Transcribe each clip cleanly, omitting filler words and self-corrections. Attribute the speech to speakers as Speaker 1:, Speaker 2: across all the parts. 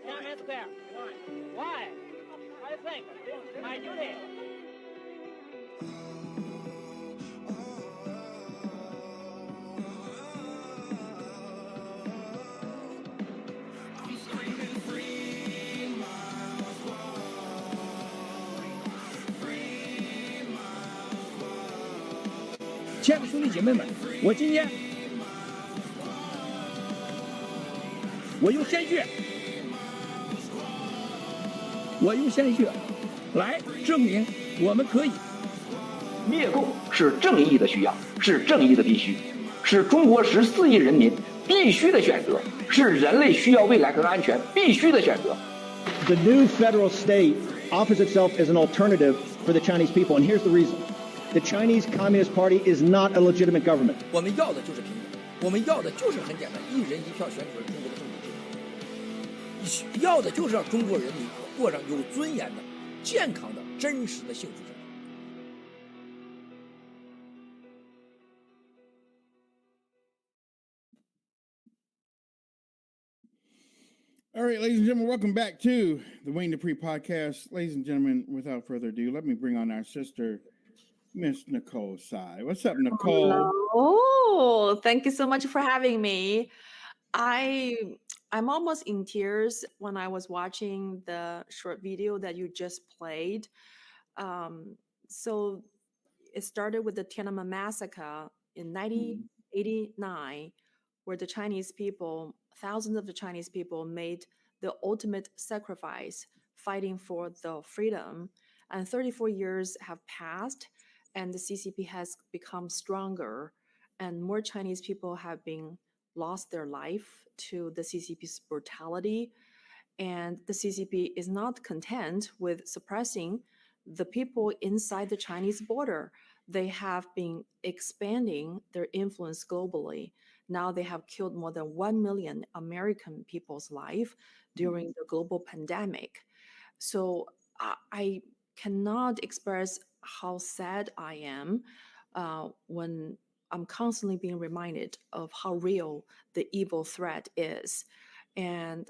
Speaker 1: Damn it, there. Why? What do you think? My duty.
Speaker 2: 亲爱的兄弟姐妹们，我今天用鲜血来证明我们可以。
Speaker 3: 灭共是正义的需要，是正义的必须，是中国14亿人民必须的选择，是人类需要未来和安全必须的选择。
Speaker 4: The new federal state offers itself as an alternative for the Chinese people, and here's the reason. The Chinese Communist Party is not a legitimate government.
Speaker 2: 我们要的就是平等，我们要的就是很简单，一人一票选出了中国的政治制度，要的就是让中国人民过上有尊严的、健康的、真实的幸福生活。
Speaker 5: All right, ladies and gentlemen, welcome back to the Wayne Dupree podcast. Ladies and gentlemen, without further ado, let me bring on our sister, Miss Nicole Sy. What's up, Nicole?
Speaker 6: Oh, thank you so much for having me. I'm almost in tears when I was watching the short video that you just played. So it started with the Tiananmen massacre in 1989, where the Chinese people, thousands of the Chinese people, made the ultimate sacrifice fighting for the freedom. And 34 years have passed, and the CCP has become stronger, and more Chinese people have been lost their life to the CCP's brutality. And the CCP is not content with suppressing the people inside the Chinese border. They have been expanding their influence globally. Now they have killed more than 1 million American people's life during the global pandemic. So I cannot express how sad I am when I'm constantly being reminded of how real the evil threat is. And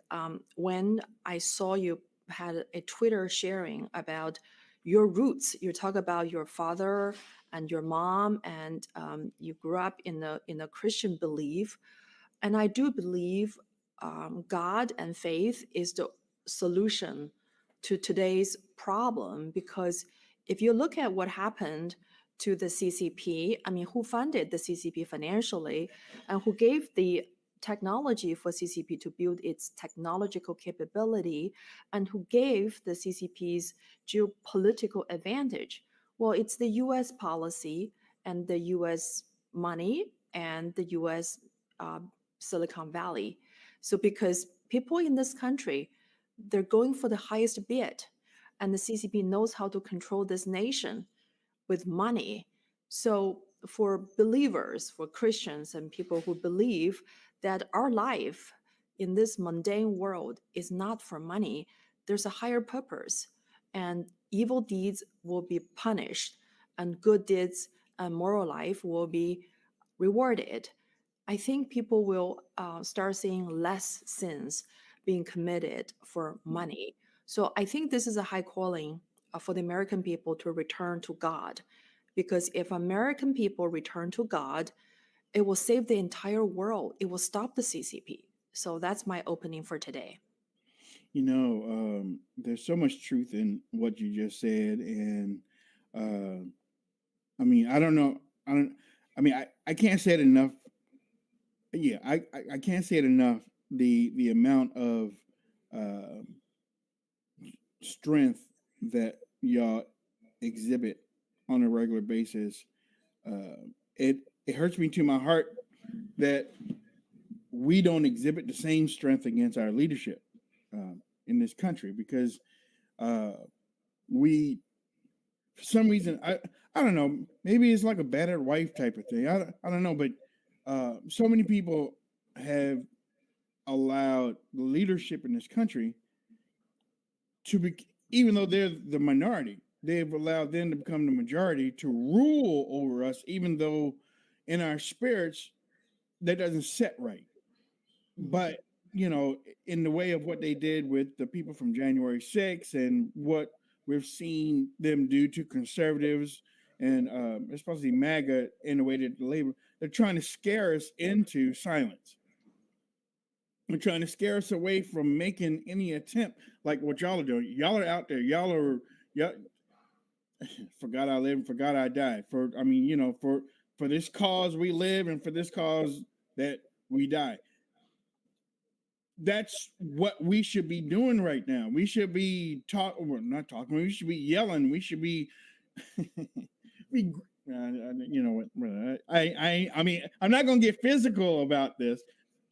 Speaker 6: when I saw you had a Twitter sharing about your roots, you talk about your father and your mom, and you grew up in a Christian belief. And I do believe God and faith is the solution to today's problem, because if you look at what happened to the CCP, I mean, who funded the CCP financially and who gave the technology for CCP to build its technological capability, and who gave the CCP's geopolitical advantage? Well, it's the US policy and the US money and the US Silicon Valley. So because people in this country, they're going for the highest bid, and the CCP knows how to control this nation with money. So for believers, for Christians and people who believe that our life in this mundane world is not for money, there's a higher purpose, and evil deeds will be punished and good deeds and moral life will be rewarded. I think people will start seeing less sins being committed for money. So I think this is a high calling for the American people to return to God, because if American people return to God, it will save the entire world. It will stop the CCP. So that's my opening for today.
Speaker 5: You know, there's so much truth in what you just said, and I mean, I don't know. I can't say it enough. Yeah, I can't say it enough. The amount of strength that y'all exhibit on a regular basis, it hurts me to my heart that we don't exhibit the same strength against our leadership in this country, because we, for some reason, I don't know, maybe it's like a battered wife type of thing. I don't know, but so many people have allowed the leadership in this country to be, even though they're the minority, they've allowed them to become the majority, to rule over us, even though in our spirits that doesn't set right. But in the way of what they did with the people from January 6th and what we've seen them do to conservatives and especially MAGA in the way that the labor, they're trying to scare us into silence. They're trying to scare us away from making any attempt like what y'all are doing. Y'all are out there. Y'all for God I live and for God I die. For this cause we live and for this cause that we die. That's what we should be doing right now. We should be not talking. We should be yelling. We should be, you know what? I mean, I'm not going to get physical about this,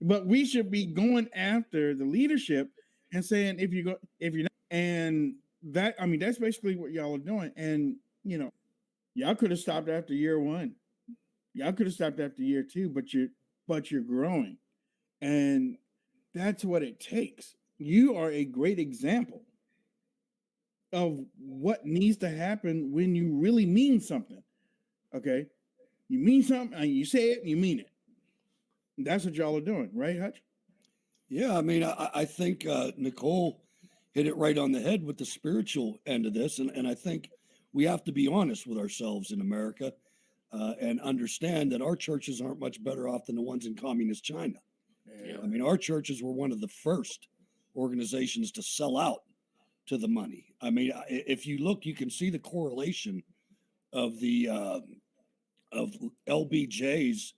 Speaker 5: but we should be going after the leadership and saying, if you're not, and that, I mean, that's basically what y'all are doing. And, y'all could have stopped after year 1. Y'all could have stopped after year 2, but you're growing. And that's what it takes. You are a great example of what needs to happen when you really mean something. Okay? You mean something and you say it and you mean it. And that's what y'all are doing, right, Hutch?
Speaker 7: Yeah, I mean, I think Nicole hit it right on the head with the spiritual end of this. And I think we have to be honest with ourselves in America and understand that our churches aren't much better off than the ones in communist China. Yeah. I mean, our churches were one of the first organizations to sell out to the money. I mean, if you look, you can see the correlation of the of LBJ's.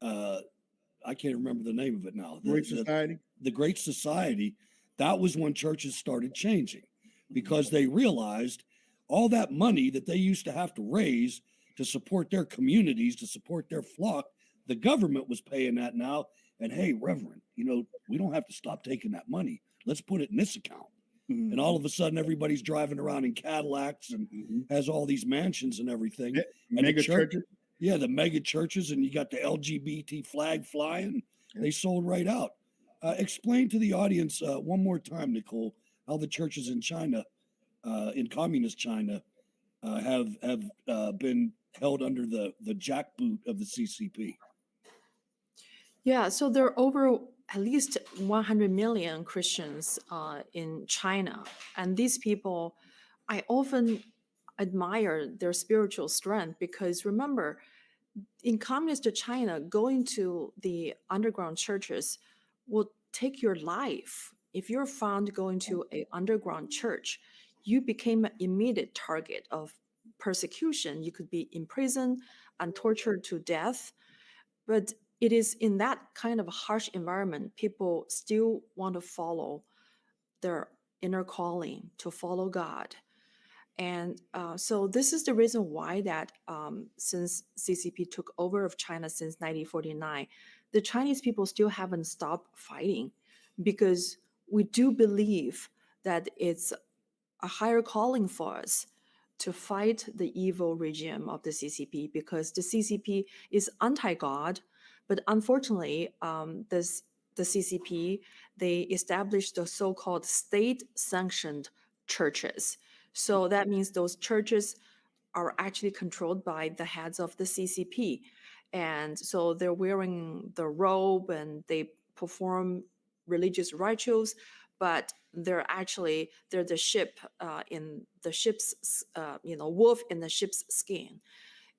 Speaker 7: I can't remember the name of it now.
Speaker 5: Great Society.
Speaker 7: The Great Society. That was when churches started changing because they realized all that money that they used to have to raise to support their communities, to support their flock, the government was paying that now. And hey, Reverend, we don't have to stop taking that money. Let's put it in this account. Mm-hmm. And all of a sudden, everybody's driving around in Cadillacs and has all these mansions and everything.
Speaker 5: Yeah,
Speaker 7: and
Speaker 5: mega churches.
Speaker 7: Yeah, the mega churches, and you got the LGBT flag flying. Yeah. They sold right out. Explain to the audience one more time, Nicole, how the churches in China, in communist China, have been held under the jackboot of the CCP.
Speaker 6: Yeah, so there are over at least 100 million Christians in China. And these people, I often admire their spiritual strength because remember, in communist China, going to the underground churches will take your life. If you're found going to an underground church, you became an immediate target of persecution. You could be imprisoned and tortured to death. But it is in that kind of harsh environment, people still want to follow their inner calling, to follow God. And so this is the reason why that since CCP took over of China since 1949, the Chinese people still haven't stopped fighting because we do believe that it's a higher calling for us to fight the evil regime of the CCP because the CCP is anti-God. But unfortunately, the CCP, they established the so-called state-sanctioned churches. So that means those churches are actually controlled by the heads of the CCP. And so they're wearing the robe and they perform religious rituals, but they're the ship in the ship's, wolf in the ship's skin.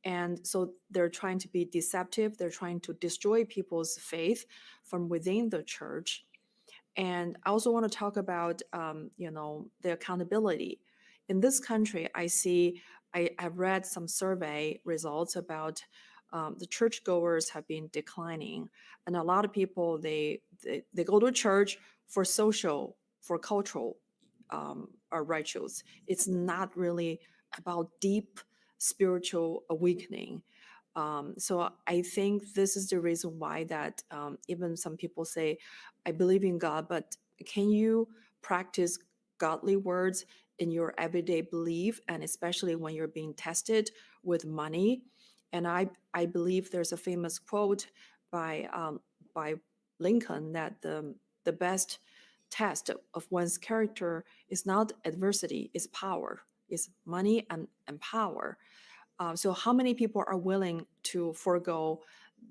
Speaker 6: And so they're trying to be deceptive. They're trying to destroy people's faith from within the church. And I also want to talk about, the accountability. In this country, I've read some survey results about the churchgoers have been declining. And a lot of people, they go to church for cultural rituals. It's not really about deep spiritual awakening. So I think this is the reason why that even some people say, I believe in God, but can you practice godly words in your everyday belief, and especially when you're being tested with money? And I believe there's a famous quote by Lincoln that the best test of one's character is not adversity, it's power, it's money and power. So how many people are willing to forego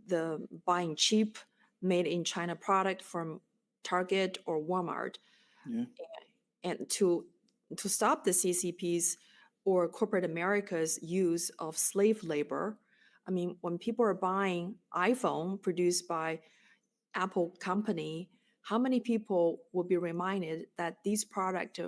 Speaker 6: the buying cheap made in China product from Target or Walmart,
Speaker 5: Yeah.
Speaker 6: and to stop the CCP's or corporate America's use of slave labor. I mean, when people are buying iPhone produced by Apple company, how many people will be reminded that these products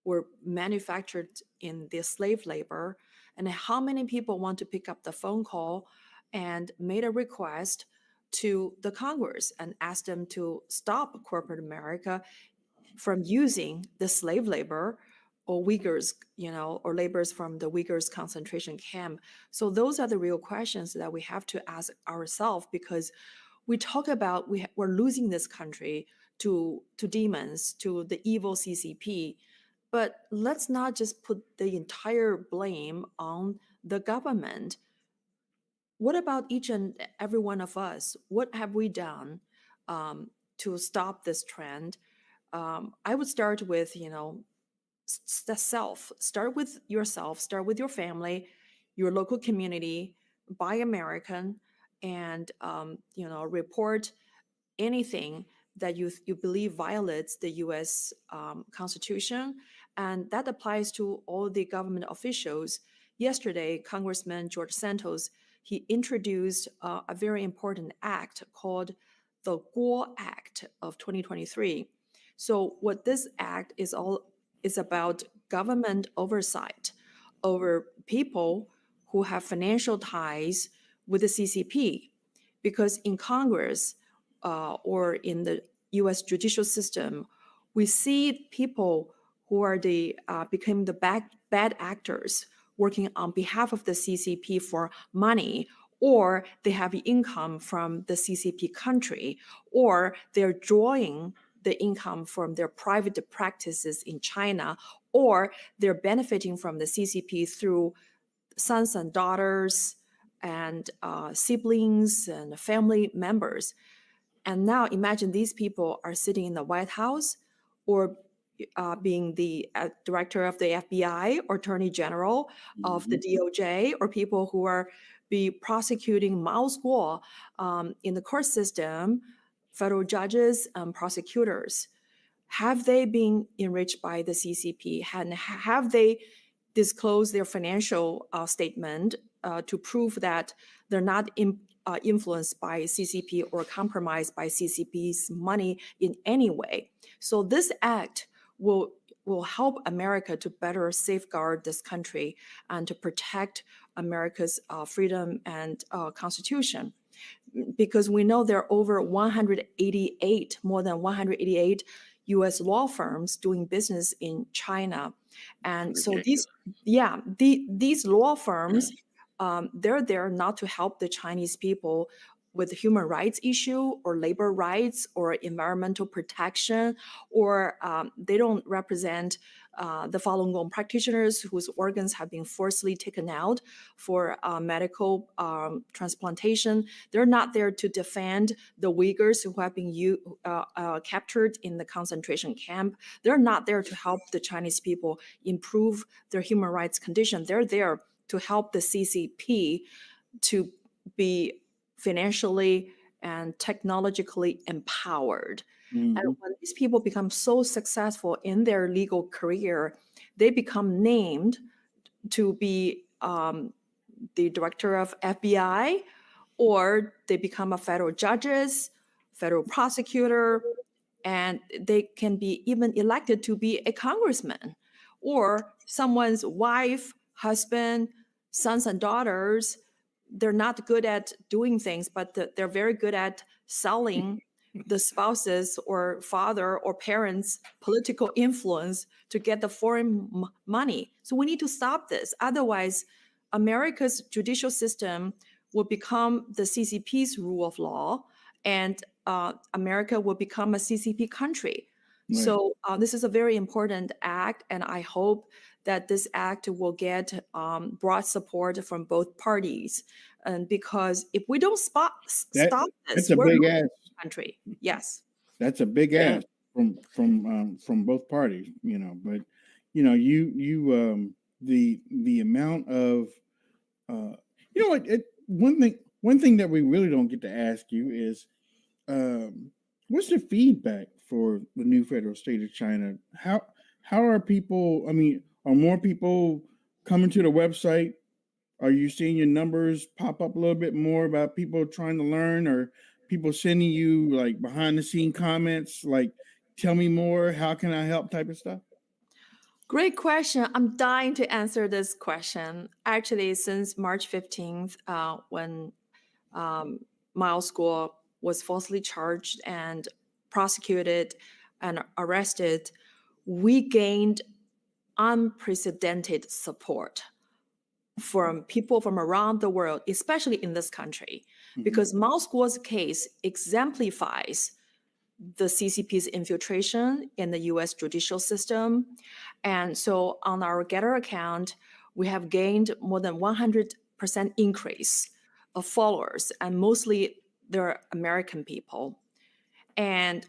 Speaker 6: were manufactured in the slave labor, and how many people want to pick up the phone call and made a request to the Congress and ask them to stop corporate America from using the slave labor or Uyghurs, or laborers from the Uyghurs concentration camp. So those are the real questions that we have to ask ourselves, because we talk about we're losing this country to demons, to the evil CCP. But let's not just put the entire blame on the government. What about each and every one of us? What have we done to stop this trend? I would start with, the self. Start with yourself. Start with your family, your local community. Buy American, and report anything that you believe violates the U.S. Constitution, and that applies to all the government officials. Yesterday, Congressman George Santos, he introduced a very important act called the Guo Act of 2023. So, what this act is about government oversight over people who have financial ties with the CCP, because in Congress, or in the U.S. judicial system, we see people who are become the bad actors working on behalf of the CCP for money, or they have income from the CCP country, or they're drawing the income from their private practices in China, or they're benefiting from the CCP through sons and daughters and siblings and family members. And now imagine these people are sitting in the White House, or being the director of the FBI or attorney general of the DOJ, or people who are prosecuting Mao Guo in the court system, federal judges and prosecutors. Have they been enriched by the CCP? And have they disclosed their financial statement to prove that they're not influenced by CCP or compromised by CCP's money in any way? So this act will help America to better safeguard this country and to protect America's freedom and Constitution. Because we know there are over more than 188 U.S. law firms doing business in China. And so these law firms, they're there not to help the Chinese people with human rights issue or labor rights or environmental protection, or they don't represent the Falun Gong practitioners whose organs have been forcibly taken out for medical transplantation. They're not there to defend the Uyghurs who have been captured in the concentration camp. They're not there to help the Chinese people improve their human rights condition. They're there to help the CCP to be financially and technologically empowered. And when these people become so successful in their legal career, they become named to be the director of FBI, or they become a federal judges, federal prosecutor, and they can be even elected to be a congressman, or someone's wife, husband, sons and daughters. They're not good at doing things, but they're very good at selling the spouses or father or parents' political influence to get the foreign money. So we need to stop this. Otherwise, America's judicial system will become the CCP's rule of law, and America will become a CCP country. Right. So this is a very important act, and I hope that this act will get broad support from both parties. And because if we don't stop this,
Speaker 5: that's a big ask.
Speaker 6: Country, yes,
Speaker 5: that's a big ask from both parties. But the amount of one thing that we really don't get to ask you is what's the feedback for the new federal state of China? How are people? I mean, are more people coming to the website? Are you seeing your numbers pop up a little bit more about people trying to learn, or people sending you like behind the scene comments, like "Tell me more, how can I help" type of stuff?
Speaker 6: Great question. I'm dying to answer this question. Actually, since March 15th, when Miles Guo was falsely charged and prosecuted and arrested, we gained unprecedented support from people from around the world, especially in this country, because Miles Guo's case exemplifies the CCP's infiltration in the US judicial system. And so on our Getter account, we have gained more than 100% increase of followers, and mostly they're American people. And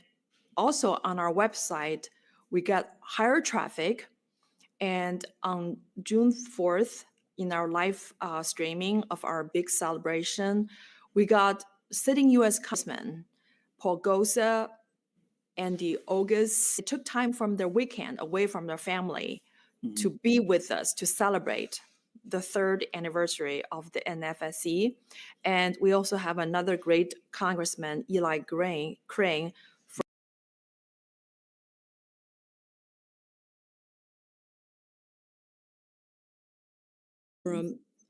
Speaker 6: also on our website, we got higher traffic. And on June 4th, in our live streaming of our big celebration, we got sitting US Congressman Paul Gosa and the August took time from their weekend away from their family to be with us to celebrate the 3rd anniversary of the NFSC. And we also have another great Congressman, Eli Crane,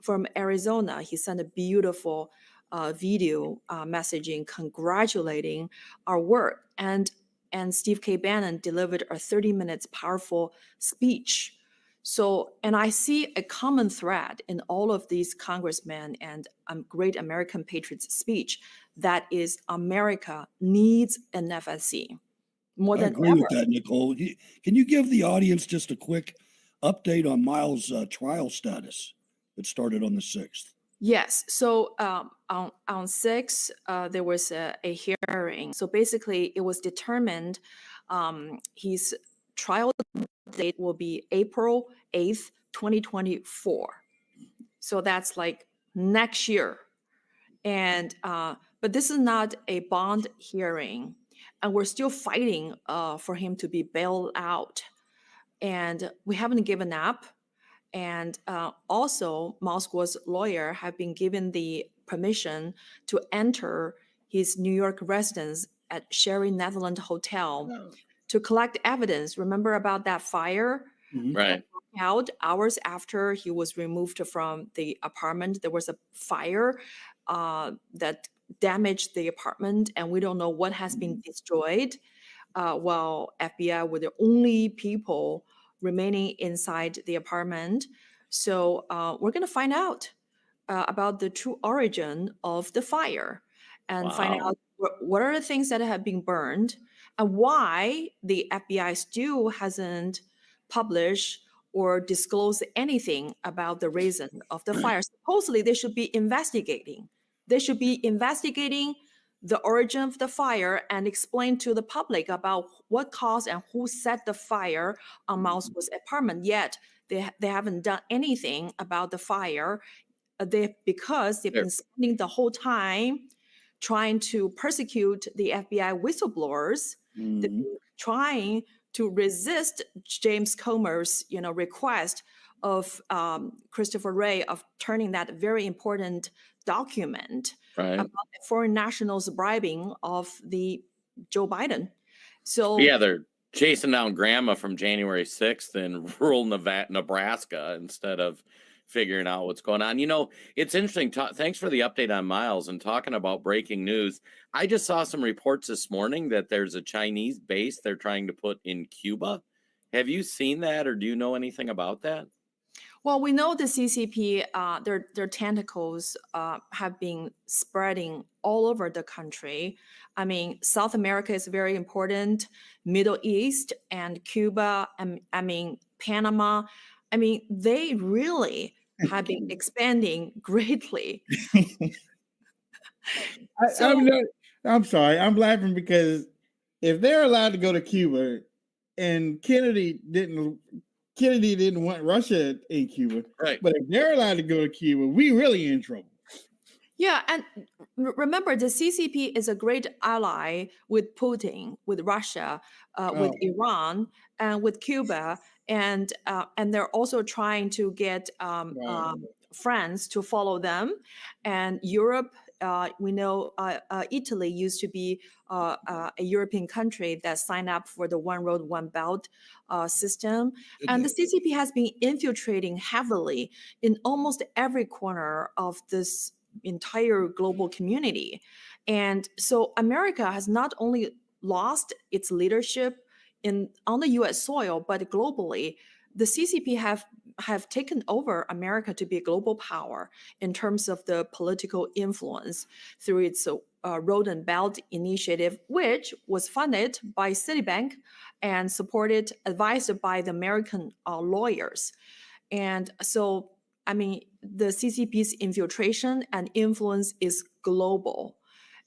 Speaker 6: from Arizona. He sent a beautiful video messaging congratulating our work. And Steve K. Bannon delivered a 30 minutes powerful speech. So, and I see a common thread in all of these congressmen and great American patriots' speech, that is America needs an FSC more
Speaker 7: I
Speaker 6: than
Speaker 7: agree
Speaker 6: ever.
Speaker 7: with that, Nicole. Can you give the audience just a quick update on Miles' trial status that started on the 6th?
Speaker 6: Yes. So on 6th, there was a hearing. So basically, it was determined his trial date will be April 8th, 2024. So that's like next year. And but this is not a bond hearing, and we're still fighting for him to be bailed out. And we haven't given up. And also, Miles Guo's lawyer have been given the permission to enter his New York residence at Sherry Netherland Hotel to collect evidence. Remember about that fire?
Speaker 8: Right.
Speaker 6: Out hours after he was removed from the apartment, there was a fire that damaged the apartment, and we don't know what has been destroyed. While FBI were the only people remaining inside the apartment. So we're going to find out about the true origin of the fire and find out what are the things that have been burned and why the FBI still hasn't published or disclosed anything about the reason of the fire. Supposedly, they should be investigating. They should be investigating the origin of the fire and explain to the public about what caused and who set the fire on Miles Guo's apartment. Yet they haven't done anything about the fire because they've been spending the whole time trying to persecute the FBI whistleblowers. They've been trying to resist James Comer's request of Christopher Wray of turning that very important document about the foreign nationals bribing of the Joe Biden. So
Speaker 8: yeah, they're chasing down grandma from January 6th in rural Nebraska instead of figuring out what's going on. It's interesting. Thanks for the update on Miles and talking about breaking news. I just saw some reports this morning that there's a Chinese base they're trying to put in Cuba. Have you seen that, or do you know anything about that?
Speaker 6: Well, we know the CCP, their tentacles have been spreading all over the country. I mean, South America is very important, Middle East and Cuba, Panama. I mean, they really have been expanding greatly.
Speaker 5: I'm sorry. I'm laughing because if they're allowed to go to Cuba, and Kennedy didn't want Russia in Cuba,
Speaker 8: right?
Speaker 5: But if they're allowed to go to Cuba, we really in trouble.
Speaker 6: Yeah, and remember, the CCP is a great ally with Putin, with Russia, with
Speaker 5: Oh,
Speaker 6: Iran, and with Cuba, and they're also trying to get
Speaker 5: wow.
Speaker 6: France to follow them, and Europe. We know Italy used to be a European country that signed up for the One Road, One Belt system, and the CCP has been infiltrating heavily in almost every corner of this entire global community. And so America has not only lost its leadership on the US soil, but globally, the CCP have taken over America to be a global power in terms of the political influence through its Road and Belt Initiative, which was funded by Citibank and advised by the American lawyers. And so, I mean, the CCP's infiltration and influence is global.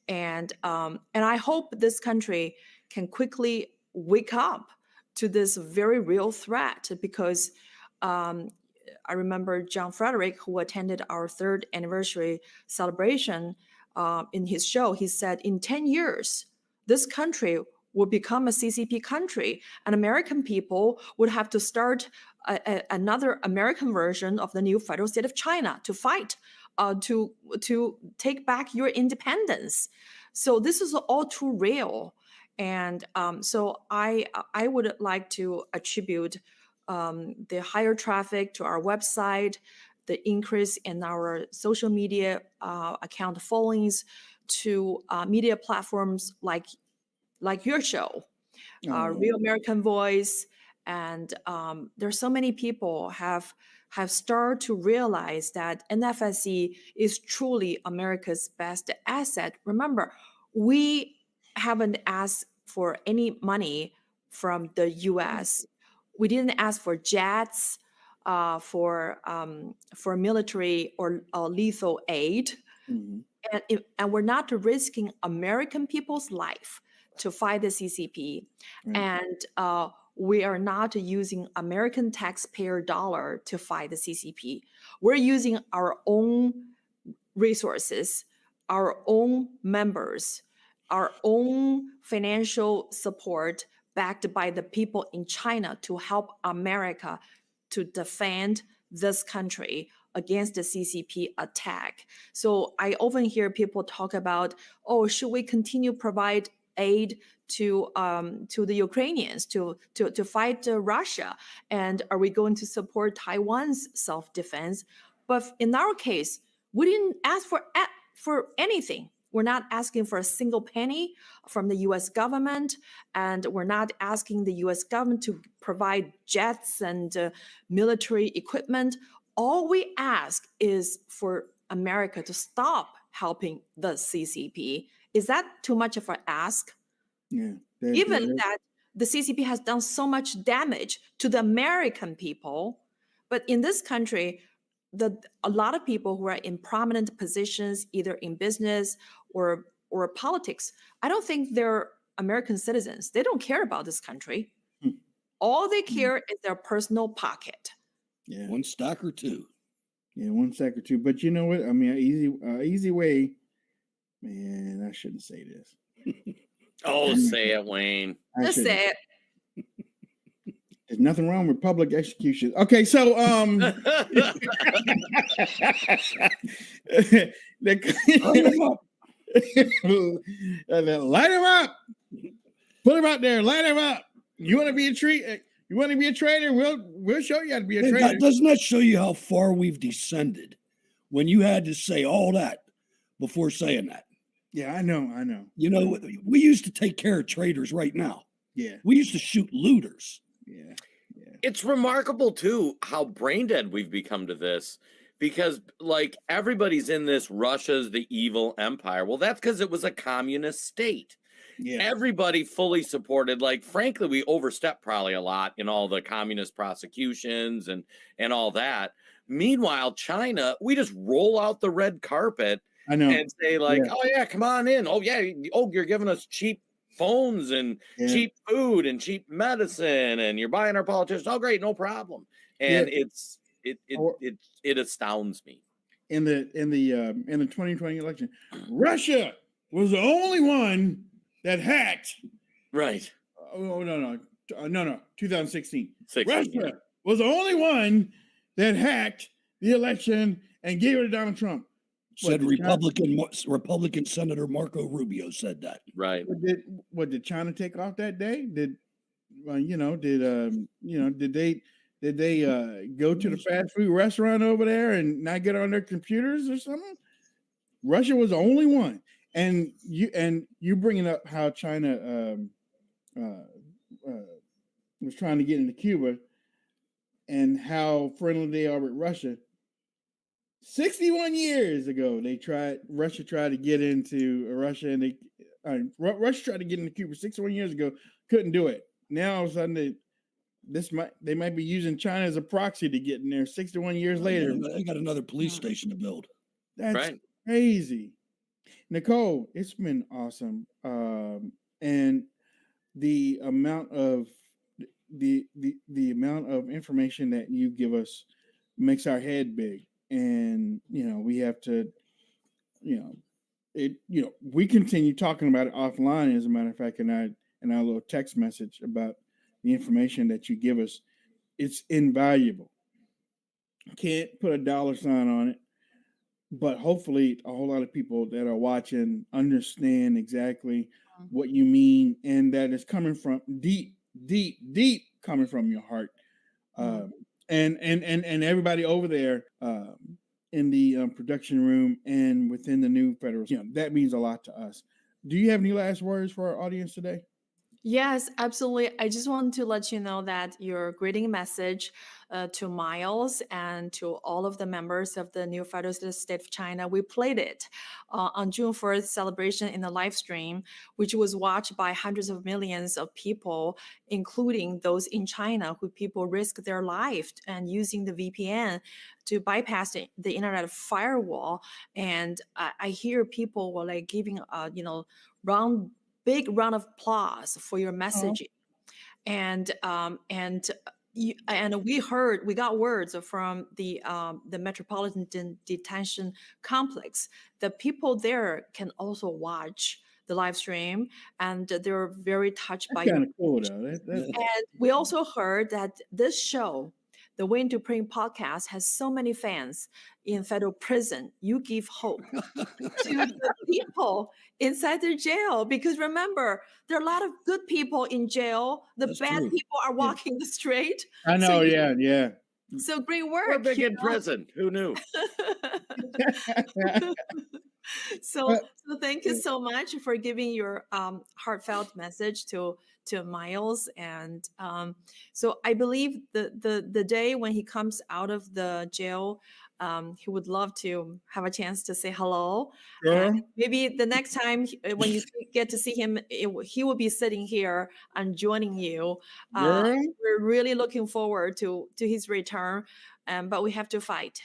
Speaker 6: And I hope this country can quickly wake up to this very real threat, because I remember John Frederick, who attended our 3rd anniversary celebration, in his show, he said, in 10 years, this country will become a CCP country, and American people would have to start another American version of the new federal state of China to fight, to take back your independence. So this is all too real. And so I would like to attribute the higher traffic to our website, the increase in our social media account followings, to media platforms like your show, Real American Voice, and there's so many people have started to realize that NFSC is truly America's best asset. Remember, we haven't asked for any money from the U.S. We didn't ask for jets, for military or lethal aid, and we're not risking American people's life to fight the CCP, and we are not using American taxpayer dollar to fight the CCP. We're using our own resources, our own members, our own financial support backed by the people in China to help America to defend this country against the CCP attack. So I often hear people talk about, oh, should we continue provide aid to the Ukrainians to fight Russia, and are we going to support Taiwan's self-defense? But in our case, we didn't ask for anything. We're not asking for a single penny from the U.S. government, and we're not asking the U.S. government to provide jets and military equipment. All we ask is for America to stop helping the CCP. Is that too much of an ask?
Speaker 5: Yeah.
Speaker 6: Given that the CCP has done so much damage to the American people, but in this country, a lot of people who are in prominent positions, either in business or politics, I don't think they're American citizens. They don't care about this country. All they care is their personal pocket.
Speaker 5: Yeah.
Speaker 7: One stock or two.
Speaker 5: Yeah, one stack or two. But you know what? I mean, easy way. Man, I shouldn't say this.
Speaker 8: Oh, say it, Wayne.
Speaker 6: Just say it.
Speaker 5: There's nothing wrong with public execution. Okay, so light him up. Put him out there. Light him up. You want to be a treat? You want to be a trader? We'll show you how to be a trader.
Speaker 7: Doesn't that show you how far we've descended when you had to say all that before saying that?
Speaker 5: Yeah, I know.
Speaker 7: You know, we used to take care of traders right now.
Speaker 5: Yeah.
Speaker 7: We used to shoot looters.
Speaker 5: Yeah.
Speaker 8: It's remarkable, too, how brain dead we've become to this, because, like, everybody's in this Russia's the evil empire. Well, that's because it was a communist state. Yeah. Everybody fully supported. Like, frankly, we overstepped probably a lot in all the communist prosecutions and all that. Meanwhile, China, we just roll out the red carpet and say, like, oh, yeah, come on in. Oh, yeah. Oh, you're giving us cheap phones and cheap food and cheap medicine, and you're buying our politicians. Oh, great, no problem. And it astounds me.
Speaker 5: in the 2020 election. Russia was the only one that hacked.
Speaker 8: Right.
Speaker 5: Oh no, 2016.
Speaker 8: 16,
Speaker 5: Russia
Speaker 8: yeah.
Speaker 5: was the only one that hacked the election and gave it to Donald Trump.
Speaker 7: Said Republican Senator Marco Rubio said that.
Speaker 8: Right.
Speaker 5: Did China take off that day? Did they go to the fast food restaurant over there and not get on their computers or something? Russia was the only one. And you bringing up how China was trying to get into Cuba and how friendly they are with Russia. 61 years ago, Russia tried to get into Russia, and Russia tried to get into Cuba 61 years ago, couldn't do it. Now all of a sudden they might be using China as a proxy to get in there 61 years later.
Speaker 7: They got another police station to build.
Speaker 5: That's crazy. Nicole, it's been awesome. And the amount of information that you give us makes our head big. And we have to, we continue talking about it offline. As a matter of fact, in our little text message about the information that you give us, it's invaluable. Can't put a dollar sign on it, but hopefully a whole lot of people that are watching understand exactly what you mean, and that it's coming from deep coming from your heart. And everybody over there in the production room and within the new federal, that means a lot to us. Do you have any last words for our audience today?
Speaker 6: Yes, absolutely. I just want to let you know that your greeting message to Miles and to all of the members of the new federal state of China, we played it on June 1st celebration in the live stream, which was watched by hundreds of millions of people, including those in China, who people risk their life and using the VPN to bypass the internet firewall. And I hear people were like giving big round of applause for your messaging. And we got words from the Metropolitan Detention Complex. The people there can also watch the live stream, and they're very touched by your
Speaker 5: cool,
Speaker 6: and we also heard that this show, the Wayne Dupree podcast, has so many fans in federal prison. You give hope to the people inside the jail, because remember, there are a lot of good people in jail. That's bad true. People are walking the street.
Speaker 5: I know, yeah.
Speaker 6: So great work.
Speaker 8: We're big in prison. Who knew?
Speaker 6: So thank you so much for giving your heartfelt message to Miles. And so I believe the day when he comes out of the jail, he would love to have a chance to say hello.
Speaker 5: Sure.
Speaker 6: Maybe the next time when you get to see him, he will be sitting here and joining you. We're really looking forward to his return, but we have to fight.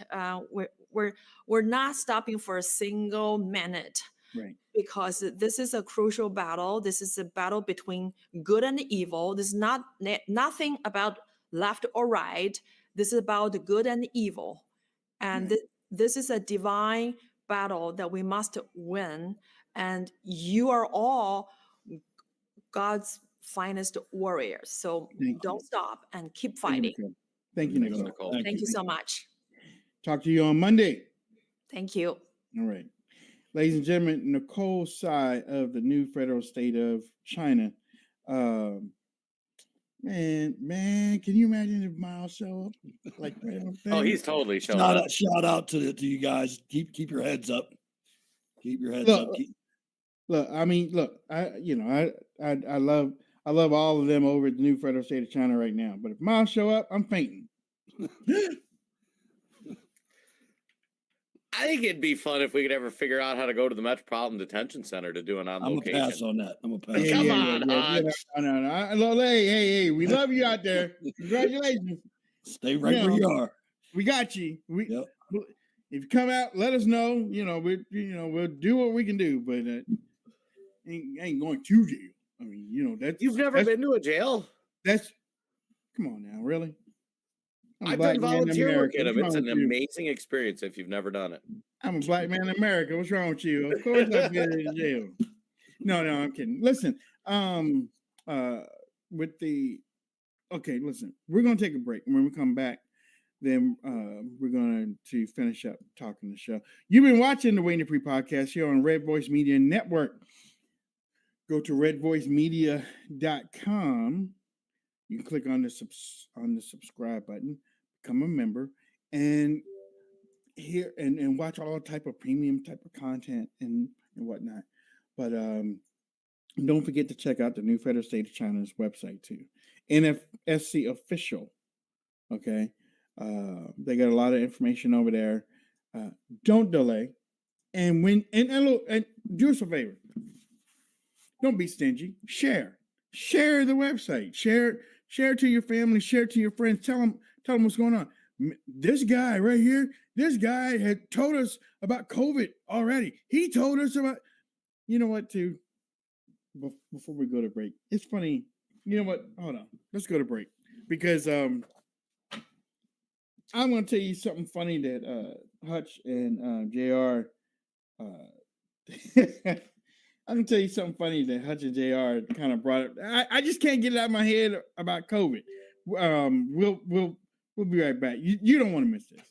Speaker 6: We're not stopping for a single minute.
Speaker 5: Right.
Speaker 6: Because this is a crucial battle. This is a battle between good and evil. This is nothing about left or right. This is about the good and evil. And this is a divine battle that we must win. And you are all God's finest warriors. So don't stop and keep fighting.
Speaker 5: Thank you, Nicole.
Speaker 6: Thank you so much.
Speaker 5: Talk to you on Monday.
Speaker 6: Thank you.
Speaker 5: All right. Ladies and gentlemen, Nicole Tsai of the new federal state of China. Man, can you imagine if Miles show up like that?
Speaker 8: Oh, he's totally showing up.
Speaker 7: Shout out to you guys. Keep your heads up. Keep your heads up.
Speaker 5: I love all of them over at the new federal state of China right now. But if Miles show up, I'm fainting.
Speaker 8: I think it'd be fun if we could ever figure out how to go to the Metropolitan Detention Center to do an on location.
Speaker 7: I'm a pass on that.
Speaker 8: Come on.
Speaker 5: No. Hey, we love you out there. Congratulations.
Speaker 7: Stay right where you are.
Speaker 5: We got you. If you come out, let us know. We'll do what we can do, but ain't going to jail. I mean,
Speaker 8: you've never been to a jail.
Speaker 5: Come on now, really? I'm a
Speaker 8: I've
Speaker 5: black
Speaker 8: done
Speaker 5: man in
Speaker 8: volunteer work
Speaker 5: America.
Speaker 8: in
Speaker 5: What's
Speaker 8: them.
Speaker 5: wrong
Speaker 8: It's an
Speaker 5: with you?
Speaker 8: amazing experience if you've never done it.
Speaker 5: I'm a black man in America. What's wrong with you? Of course I've been in jail. No, I'm kidding. Listen, with the okay, listen, we're gonna take a break. When we come back, then we're going to finish up talking the show. You've been watching the Wayne Dupree podcast here on Red Voice Media Network. Go to redvoicemedia.com. You can click on the subscribe button, become a member, and hear and watch all type of premium type of content and whatnot. But don't forget to check out the new Federal State of China's website too, NFSC official. Okay, they got a lot of information over there. Don't delay, and do us a favor. Don't be stingy. Share the website. Share to your family. Share to your friends. Tell them what's going on. This guy right here. This guy had told us about COVID already. He told us about. You know what? Too. Before we go to break, it's funny. You know what? Hold on. Let's go to break because I'm going to tell you something funny that Hutch and JR. I'm gonna tell you something funny that Hutch and JR kind of brought up. I just can't get it out of my head about COVID. We'll be right back. You don't want to miss this.